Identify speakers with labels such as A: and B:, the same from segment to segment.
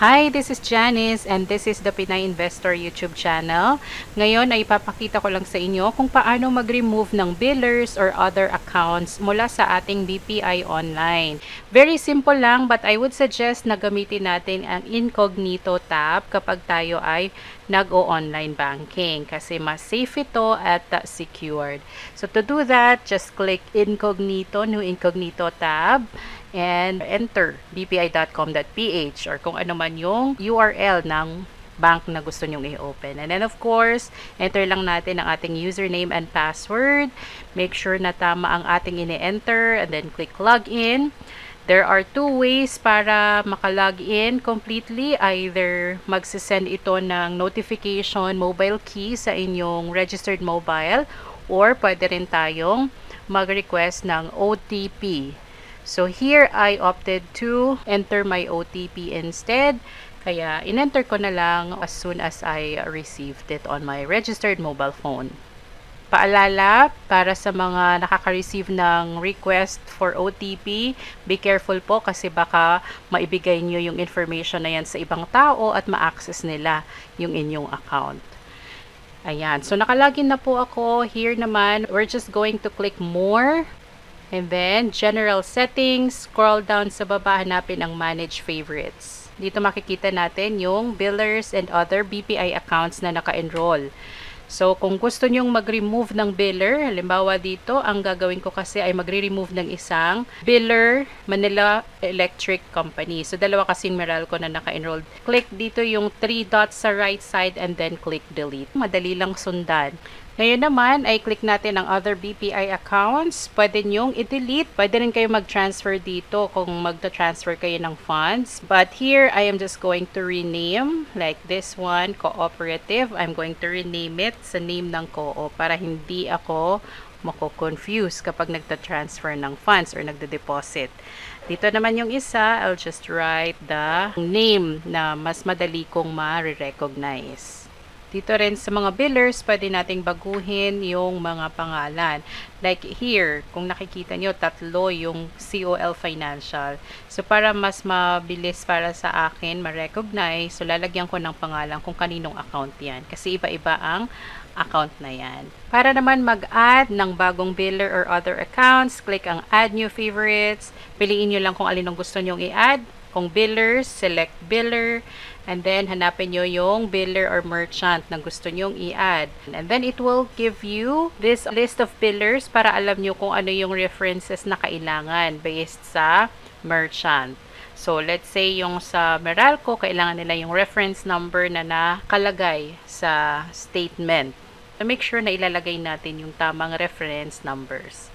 A: Hi, this is Janice and this is the Pinay Investor YouTube channel. Ngayon ay ipapakita ko lang sa inyo kung paano mag-remove ng billers or other accounts mula sa ating BPI Online. Very simple lang, but I would suggest na gamitin natin ang incognito tab kapag tayo ay nag-o-online banking kasi mas safe ito at secured. So to do that, just click incognito, new incognito tab, and enter bpi.com.ph or kung ano man yung URL ng bank na gusto nyong i-open. And then of course, enter lang natin ang ating username and password. Make sure na tama ang ating ini-enter and then click login. There are two ways para maka-login completely. Either magsisend ito ng notification mobile key sa inyong registered mobile or pwede rin tayong mag-request ng OTP. So here, I opted to enter my OTP instead. Kaya, in-enter ko na lang as soon as I received it on my registered mobile phone. Paalala, para sa mga nakaka-receive ng request for OTP, be careful po kasi baka maibigay nyo yung information na yan sa ibang tao at ma-access nila yung inyong account. Ayan. So, nakalagin na po ako. Here naman, we're just going to click more. And then, General Settings, scroll down sa baba, hanapin ang Manage Favorites. Dito makikita natin yung billers and other BPI accounts na naka-enroll. So, kung gusto nyong mag-remove ng biller, halimbawa dito, ang gagawin ko kasi ay magre-remove ng isang biller Manila Electric Company. So, dalawa kasing Meralco na naka-enrolled. Click dito yung 3 dots sa right side and then click delete. Madali lang sundan. Ngayon naman, ay click natin ang other BPI accounts. Pwede nyong i-delete. Pwede rin kayo mag-transfer dito kung magta-transfer kayo ng funds. But here, I am just going to rename. Like this one, Cooperative. I'm going to rename it sa name ng co-op para hindi ako mako-confuse kapag nagta-transfer ng funds or nagda-deposit. Dito naman yung isa, I'll just write the name na mas madali kong ma-recognize. Dito rin sa mga billers, pwede nating baguhin yung mga pangalan. Like here, kung nakikita nyo, tatlo yung COL Financial. So, para mas mabilis para sa akin, ma-recognize, so lalagyan ko ng pangalan kung kaninong account yan. Kasi iba-iba ang account na yan. Para naman mag-add ng bagong biller or other accounts, click ang Add New Favorites. Piliin nyo lang kung alin ang gusto nyong i-add. Kung billers, select biller, and then hanapin nyo yung biller or merchant na gusto nyong i-add. And then it will give you this list of billers para alam nyo kung ano yung references na kailangan based sa merchant. So, let's say yung sa Meralco, kailangan nila yung reference number na nakalagay sa statement. So, make sure na ilalagay natin yung tamang reference numbers.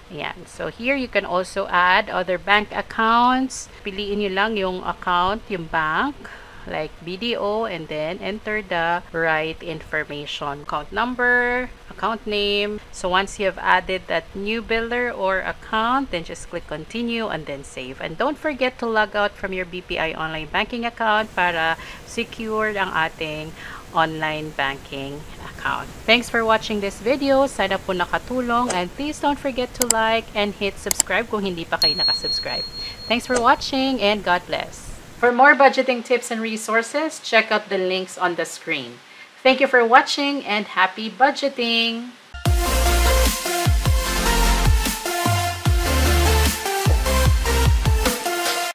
A: Ayan. So, here you can also add other bank accounts. Piliin nyo lang yung account, yung bank, like BDO, and then enter the right information. Account number, account name. So, once you have added that new biller or account, then just click continue and then save. And don't forget to log out from your BPI online banking account para secure ang ating online banking account. Thanks for watching this video. Sana po nakatulong, and please don't forget to like and hit subscribe kung hindi pa kayo nakasubscribe. Thanks for watching and God bless. For more budgeting tips and resources, check out the links on the screen. Thank you for watching and happy budgeting!